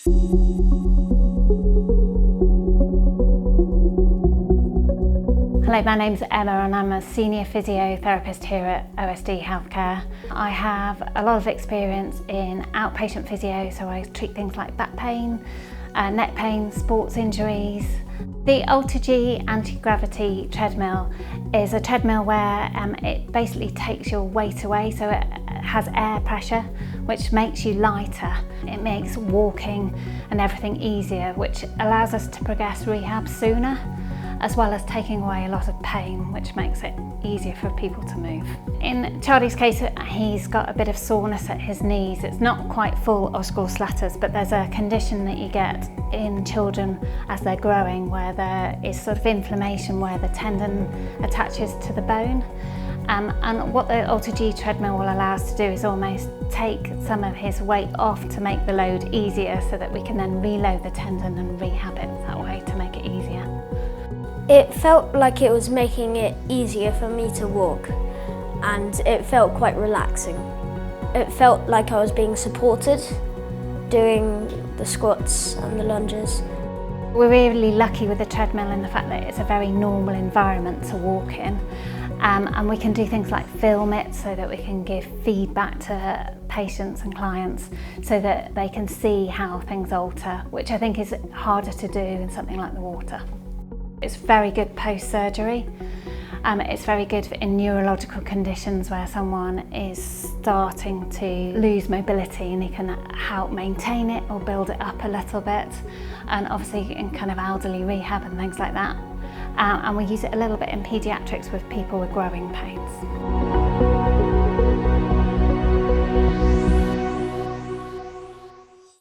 Hello, my name's Emma and I'm a senior physiotherapist here at OSD Healthcare. I have a lot of experience in outpatient physio, so I treat things like back pain, neck pain, sports injuries. The AlterG Anti-Gravity Treadmill is a treadmill where it basically takes your weight away, so it has air pressure, which makes you lighter. It makes walking and everything easier, which allows us to progress rehab sooner, as well as taking away a lot of pain, which makes it easier for people to move. In Charlie's case, he's got a bit of soreness at his knees. It's not quite full osgood-Schlatter's, but there's a condition that you get in children as they're growing where there is sort of inflammation where the tendon attaches to the bone. And what the AlterG treadmill will allow us to do is almost take some of his weight off to make the load easier, so that we can then reload the tendon and rehab it that way to make it easier. It felt like it was making it easier for me to walk, and it felt quite relaxing. It felt like I was being supported doing the squats and the lunges. We're really lucky with the treadmill in the fact that it's a very normal environment to walk in, and we can do things like film it so that we can give feedback to patients and clients so that they can see how things alter, which I think is harder to do in something like the water. It's very good post-surgery. It's very good in neurological conditions where someone is starting to lose mobility, and you can help maintain it or build it up a little bit. And obviously in kind of elderly rehab and things like that. And we use it a little bit in paediatrics with people with growing pains.